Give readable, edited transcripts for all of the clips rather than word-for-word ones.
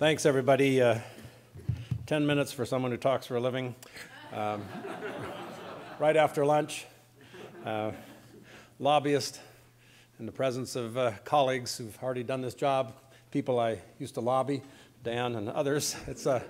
Thanks, everybody. 10 minutes for someone who talks for a living. Right after lunch, lobbyist in the presence of colleagues who've already done this job, people I used to lobby, Dan and others. It's a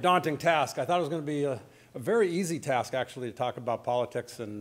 daunting task. I thought it was going to be a very easy task, actually, to talk about politics and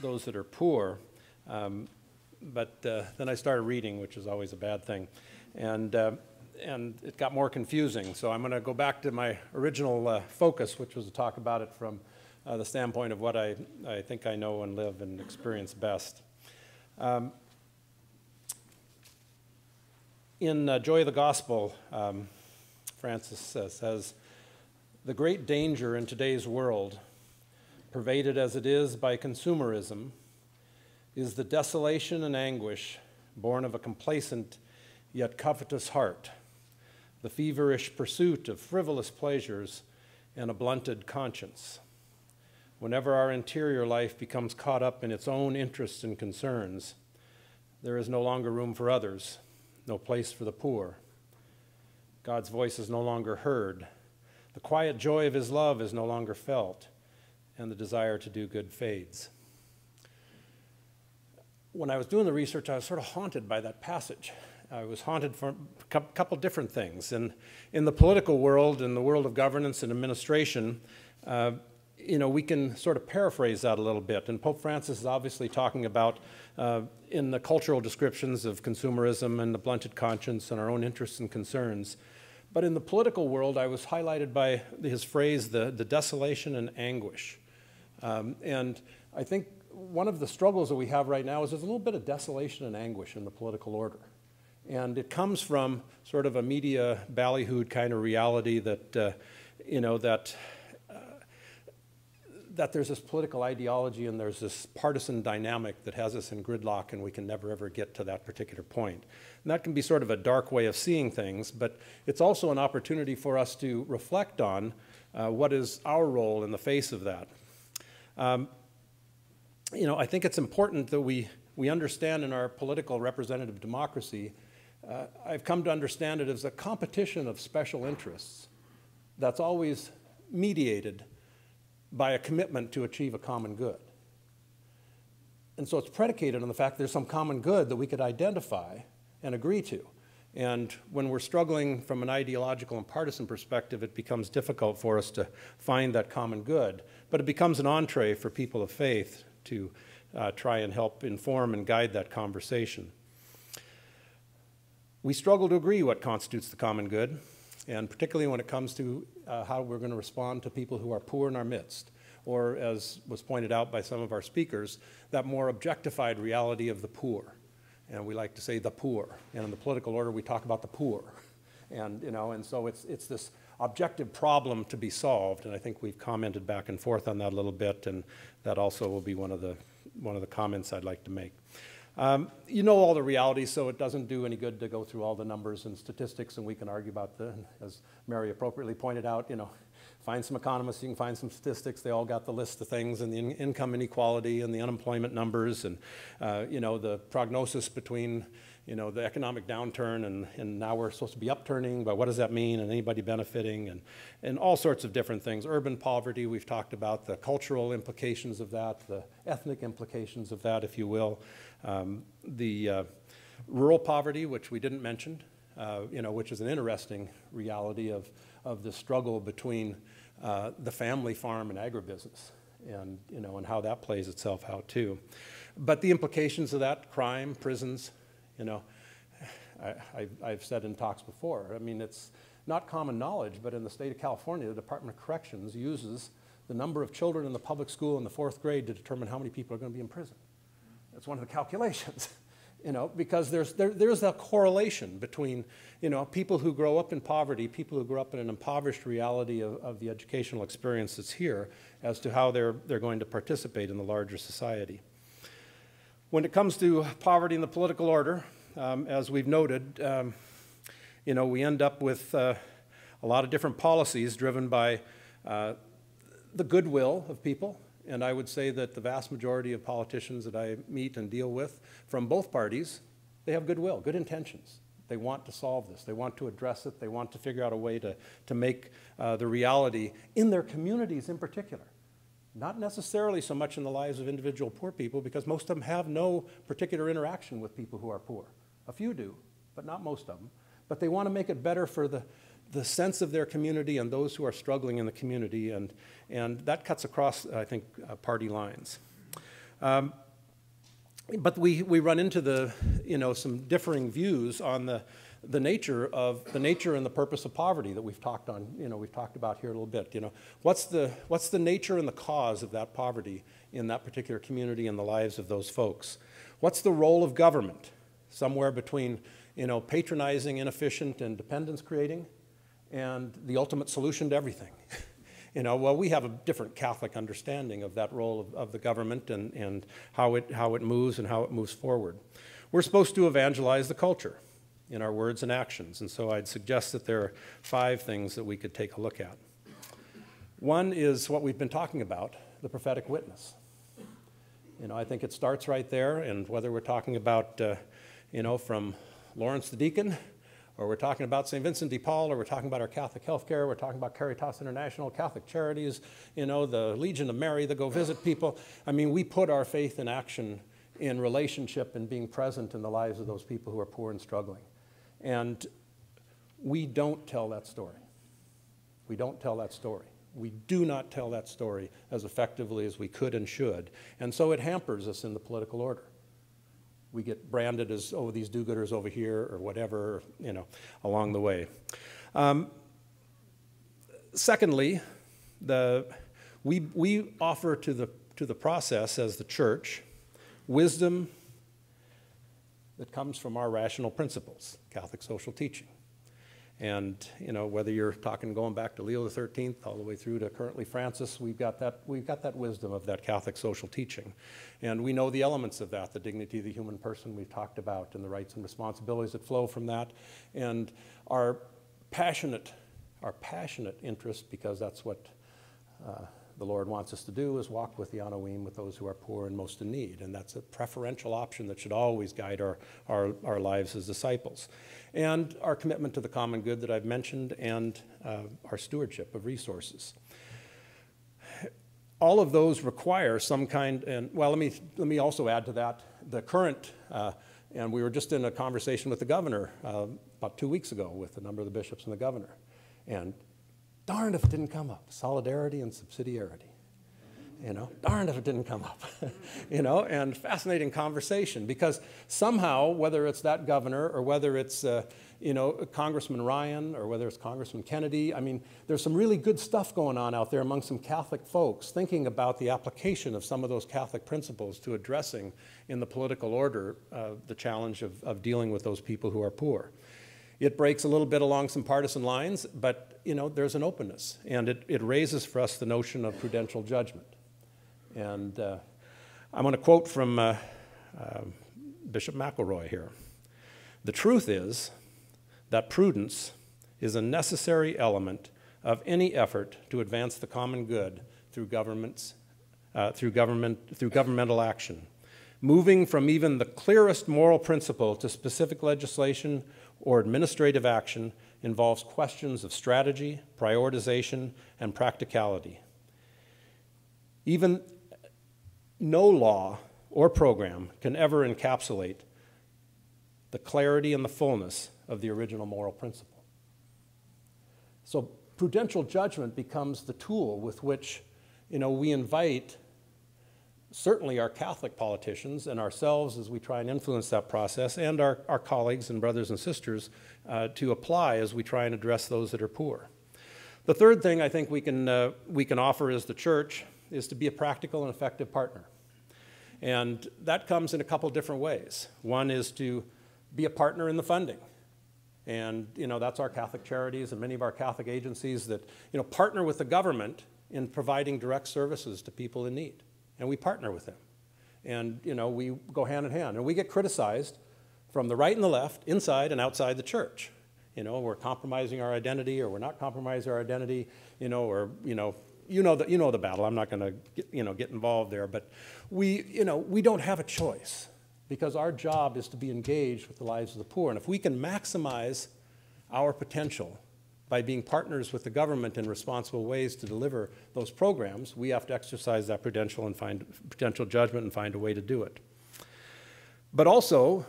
those that are poor. But then I started reading, which is always a bad thing. And it got more confusing. So I'm going to go back to my original focus, which was to talk about it from the standpoint of what I think I know and live and experience best. In Joy of the Gospel, Francis says, "The great danger in today's world, pervaded as it is by consumerism, is the desolation and anguish born of a complacent yet covetous heart, the feverish pursuit of frivolous pleasures, and a blunted conscience. Whenever our interior life becomes caught up in its own interests and concerns, there is no longer room for others, no place for the poor. God's voice is no longer heard. The quiet joy of his love is no longer felt, and the desire to do good fades." When I was doing the research, I was sort of haunted by that passage. I was haunted for a couple different things. In the political world, in the world of governance and administration, we can sort of paraphrase that a little bit. And Pope Francis is obviously talking about in the cultural descriptions of consumerism and the blunted conscience and our own interests and concerns. But in the political world, I was highlighted by his phrase, the desolation and anguish. And I think one of the struggles that we have right now is there's a little bit of desolation and anguish in the political order. And it comes from sort of a media ballyhooed kind of reality that, that there's this political ideology and there's this partisan dynamic that has us in gridlock and we can never ever get to that particular point. And that can be sort of a dark way of seeing things, but it's also an opportunity for us to reflect on what is our role in the face of that. I think it's important that we understand in our political representative democracy, I've come to understand it as a competition of special interests that's always mediated by a commitment to achieve a common good. And so it's predicated on the fact there's some common good that we could identify and agree to. And when we're struggling from an ideological and partisan perspective, it becomes difficult for us to find that common good. But it becomes an entree for people of faith to try and help inform and guide that conversation. We struggle to agree what constitutes the common good, and particularly when it comes to how we're going to respond to people who are poor in our midst, or as was pointed out by some of our speakers, that more objectified reality of the poor. And we like to say the poor, and in the political order we talk about the poor. And, and so it's this objective problem to be solved, and I think we've commented back and forth on that a little bit, and that also will be one of the comments I'd like to make. You know all the realities, so it doesn't do any good to go through all the numbers and statistics, and we can argue about as Mary appropriately pointed out, find some economists, you can find some statistics, they all got the list of things, and the income inequality and the unemployment numbers, and the prognosis between the economic downturn and now we're supposed to be upturning, but what does that mean, and anybody benefiting, and all sorts of different things. Urban poverty, we've talked about the cultural implications of that, the ethnic implications of that, if you will. The rural poverty, which we didn't mention, which is an interesting reality of the struggle between the family farm and agribusiness, and how that plays itself out too. But the implications of that, crime, prisons, I've said in talks before, I mean, it's not common knowledge, but in the state of California, the Department of Corrections uses the number of children in the public school in the 4th grade to determine how many people are going to be in prison. It's one of the calculations, because there's a correlation between, people who grow up in poverty, people who grow up in an impoverished reality of the educational experience that's here, as to how they're going to participate in the larger society. When it comes to poverty in the political order, as we've noted, we end up with a lot of different policies driven by the goodwill of people. And I would say that the vast majority of politicians that I meet and deal with from both parties, they have goodwill, good intentions. They want to solve this. They want to address it. They want to figure out a way to make the reality in their communities in particular. Not necessarily so much in the lives of individual poor people, because most of them have no particular interaction with people who are poor. A few do, but not most of them. But they want to make it better for the sense of their community and those who are struggling in the community, and that cuts across, I think, party lines. But we run into some differing views on the nature and the purpose of poverty that we've talked about here a little bit. What's the nature and the cause of that poverty in that particular community and the lives of those folks? What's the role of government? Somewhere between patronizing, inefficient, and dependence creating, and the ultimate solution to everything. Well, we have a different Catholic understanding of that role of the government and how it moves and how it moves forward. We're supposed to evangelize the culture in our words and actions, and so I'd suggest that there are 5 things that we could take a look at. One is what we've been talking about, the prophetic witness. I think it starts right there, and whether we're talking about, from Lawrence the Deacon, or we're talking about St. Vincent de Paul, or we're talking about our Catholic healthcare, we're talking about Caritas International, Catholic Charities, the Legion of Mary that go visit people. I mean, we put our faith in action in relationship and being present in the lives of those people who are poor and struggling. And we don't tell that story. We don't tell that story. We do not tell that story as effectively as we could and should. And so it hampers us in the political order. We get branded as, oh, these do-gooders over here or whatever, along the way. Secondly, we offer to the process as the church wisdom that comes from our rational principles, Catholic social teaching. And whether you're talking going back to Leo XIII all the way through to currently Francis, we've got that wisdom of that Catholic social teaching. And we know the elements of that, the dignity of the human person we've talked about, and the rights and responsibilities that flow from that. And our passionate interest, because that's what the Lord wants us to do, is walk with the Anawim, with those who are poor and most in need. And that's a preferential option that should always guide our lives as disciples. And our commitment to the common good that I've mentioned, and our stewardship of resources. All of those require some kind, and well, let me also add to that, the current, and we were just in a conversation with the governor about 2 weeks ago with a number of the bishops and the governor. And darned if it didn't come up, solidarity and subsidiarity. Darned if it didn't come up. And fascinating conversation, because somehow, whether it's that governor or whether it's Congressman Ryan or whether it's Congressman Kennedy, I mean, there's some really good stuff going on out there among some Catholic folks thinking about the application of some of those Catholic principles to addressing in the political order the challenge of dealing with those people who are poor. It breaks a little bit along some partisan lines, but there's an openness, and it raises for us the notion of prudential judgment. And I'm going to quote from Bishop McElroy here. The truth is that prudence is a necessary element of any effort to advance the common good through governmental action, moving from even the clearest moral principle to specific legislation or administrative action involves questions of strategy, prioritization, and practicality. Even no law or program can ever encapsulate the clarity and the fullness of the original moral principle. So prudential judgment becomes the tool with which, we invite certainly our Catholic politicians and ourselves as we try and influence that process, and our colleagues and brothers and sisters to apply as we try and address those that are poor. The third thing I think we can offer as the church is to be a practical and effective partner. And that comes in a couple different ways. One is to be a partner in the funding. And that's our Catholic Charities and many of our Catholic agencies that partner with the government in providing direct services to people in need. And we partner with them. And we go hand in hand. And we get criticized from the right and the left, inside and outside the church. We're compromising our identity, or we're not compromising our identity, or you know the battle. I'm not going to get involved there, but we don't have a choice. because our job is to be engaged with the lives of the poor. And if we can maximize our potential by being partners with the government in responsible ways to deliver those programs, we have to exercise that prudential judgment and find a way to do it. But also,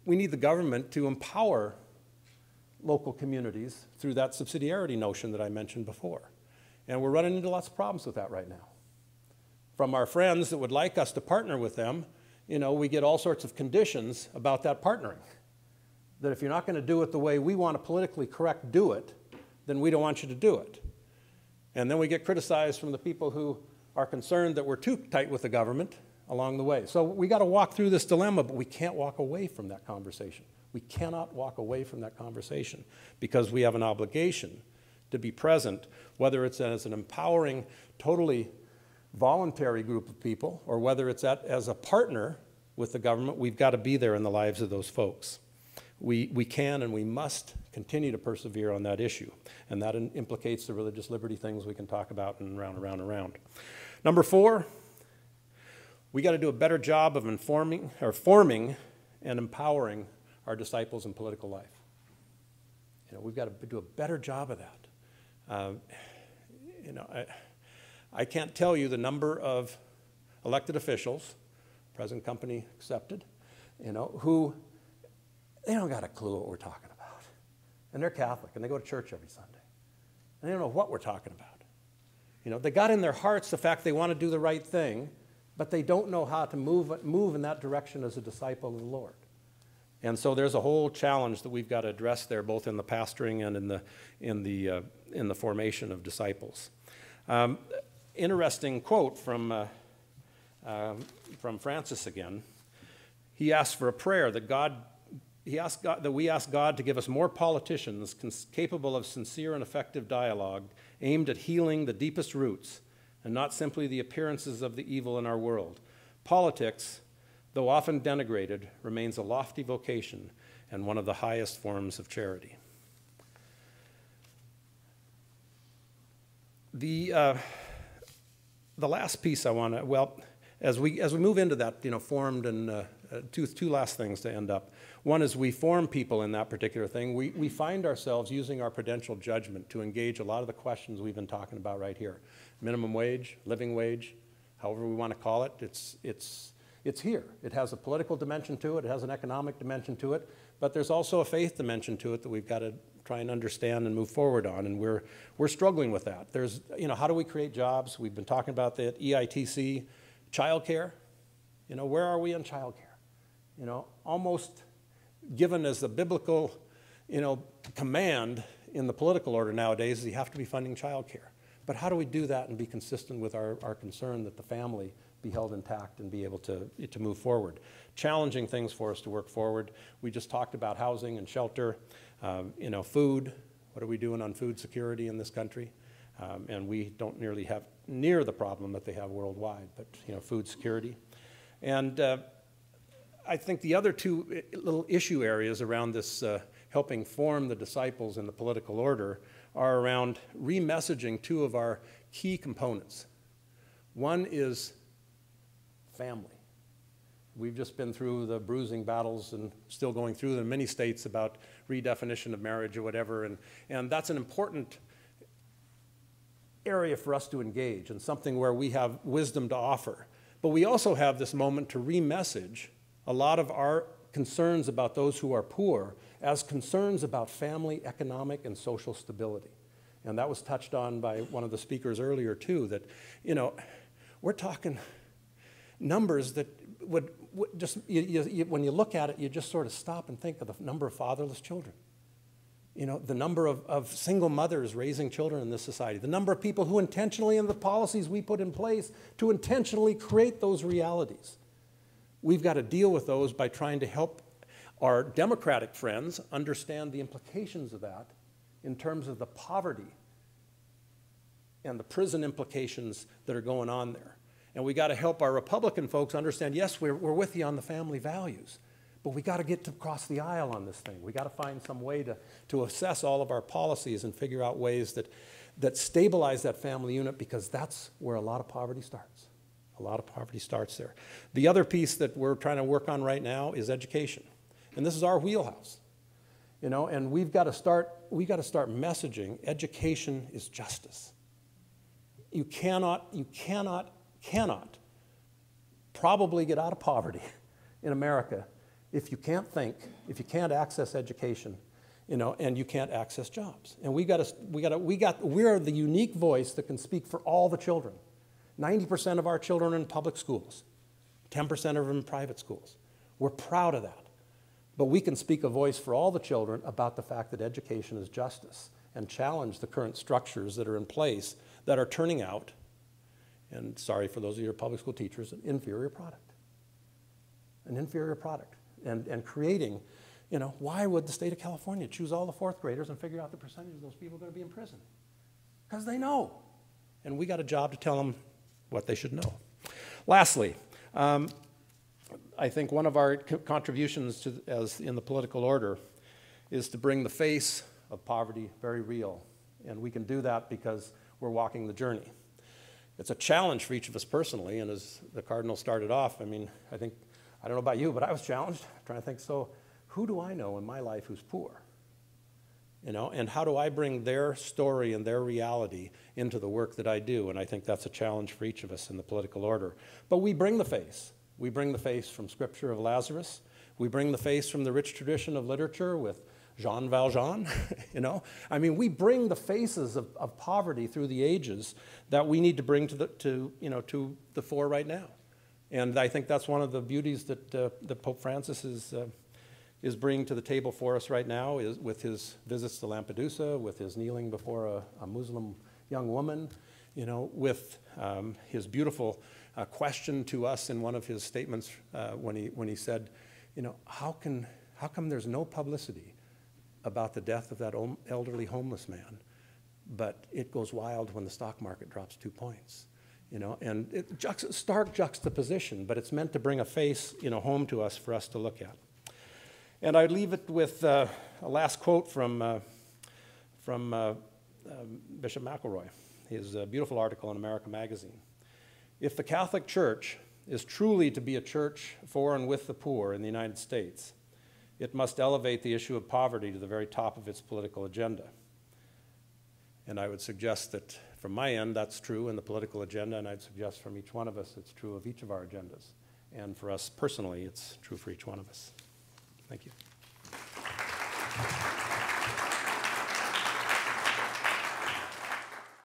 we need the government to empower local communities through that subsidiarity notion that I mentioned before. And we're running into lots of problems with that right now. From our friends that would like us to partner with them, you know, we get all sorts of conditions about that partnering. That if you're not going to do it the way we want to politically correct do it, then we don't want you to do it. And then we get criticized from the people who are concerned that we're too tight with the government along the way. So we got to walk through this dilemma, but we can't walk away from that conversation. We cannot walk away from that conversation because we have an obligation to be present, whether it's as an empowering, totally voluntary group of people, or whether it's as a partner with the government. We've got to be there in the lives of those folks. We can and we must continue to persevere on that issue, and that implicates the religious liberty things we can talk about and around. Number 4, we got to do a better job of forming and empowering our disciples in political life. You know, we've got to do a better job of that. You know, I can't tell you the number of elected officials, present company accepted, you know, who they don't got a clue what we're talking about. And they're Catholic, and they go to church every Sunday. And they don't know what we're talking about. You know, they got in their hearts the fact they want to do the right thing, but they don't know how to move in that direction as a disciple of the Lord. And so there's a whole challenge that we've got to address there, both in the pastoring and in the formation of disciples. Interesting quote from Francis again. He asked for a prayer that we ask God to give us more politicians capable of sincere and effective dialogue aimed at healing the deepest roots and not simply the appearances of the evil in our world. Politics, though often denigrated, remains a lofty vocation and one of the highest forms of charity. The last piece I want to, well, as we move into that, you know, formed and two last things to end up. One is we form people in that particular thing. We find ourselves using our prudential judgment to engage a lot of the questions we've been talking about right here. Minimum wage, living wage, however we want to call it, it's here. It has a political dimension to it. It has an economic dimension to it. But there's also a faith dimension to it that we've got to try and understand and move forward on. And we're struggling with that. There's, you know, how do we create jobs? We've been talking about that, EITC, childcare. You know, where are we on childcare? You know, almost given as the biblical, you know, command in the political order nowadays is you have to be funding childcare. But how do we do that and be consistent with our concern that the family be held intact and be able to move forward? Challenging things for us to work forward. We just talked about housing and shelter, you know, food. What are we doing on food security in this country? And we don't nearly have near the problem that they have worldwide, but, you know, food security. And I think the other two little issue areas around this helping form the disciples in the political order are around remessaging two of our key components. One is family. We've just been through the bruising battles and still going through them in many states about redefinition of marriage or whatever, and that's an important area for us to engage and something where we have wisdom to offer. But we also have this moment to remessage a lot of our concerns about those who are poor as concerns about family, economic, and social stability. And that was touched on by one of the speakers earlier too, that, you know, we're talking numbers that would just, when you look at it, you just sort of stop and think of the number of fatherless children. You know, the number of single mothers raising children in this society, the number of people who intentionally, in the policies we put in place to intentionally create those realities. We've got to deal with those by trying to help our Democratic friends understand the implications of that in terms of the poverty and the prison implications that are going on there. And we got to help our Republican folks understand, yes, we're with you on the family values, but we got to get across the aisle on this thing. We got to find some way to assess all of our policies and figure out ways that stabilize that family unit, because that's where a lot of poverty starts. A lot of poverty starts there. The other piece that we're trying to work on right now is education. And this is our wheelhouse. You know, and we've got to start messaging education is justice. You cannot probably get out of poverty in America if you can't think, if you can't access education, you know, and you can't access jobs. And we're the unique voice that can speak for all the children. 90% of our children are in public schools, 10% of them in private schools. We're proud of that. But we can speak a voice for all the children about the fact that education is justice and challenge the current structures that are in place that are turning out, and sorry for those of you who are public school teachers, an inferior product. An inferior product. And creating, you know, why would the state of California choose all the fourth graders and figure out the percentage of those people going to be in prison? Because they know. And we got a job to tell them what they should know. Lastly, I think one of our contributions to, as in the political order, is to bring the face of poverty very real. And we can do that because we're walking the journey. It's a challenge for each of us personally, and as the Cardinal started off, I mean, I don't know about you, but I was challenged, trying to think, so who do I know in my life who's poor? You know, and how do I bring their story and their reality into the work that I do? And I think that's a challenge for each of us in the political order. But we bring the face. We bring the face from Scripture of Lazarus. We bring the face from the rich tradition of literature with Jean Valjean, you know. I mean, we bring the faces of poverty through the ages that we need to bring to the fore right now. And I think that's one of the beauties that Pope Francis is bringing to the table for us right now, is with his visits to Lampedusa, with his kneeling before a Muslim young woman, you know, with his beautiful question to us in one of his statements when he said, you know, how come there's no publicity about the death of that elderly homeless man, but it goes wild when the stock market drops 2 points, you know? And stark juxtaposition, but it's meant to bring a face, you know, home to us for us to look at. And I'd leave it with a last quote from Bishop McElroy, his beautiful article in America Magazine. If the Catholic Church is truly to be a church for and with the poor in the United States, it must elevate the issue of poverty to the very top of its political agenda. And I would suggest that from my end, that's true in the political agenda, and I'd suggest from each one of us, it's true of each of our agendas. And for us personally, it's true for each one of us. Thank you.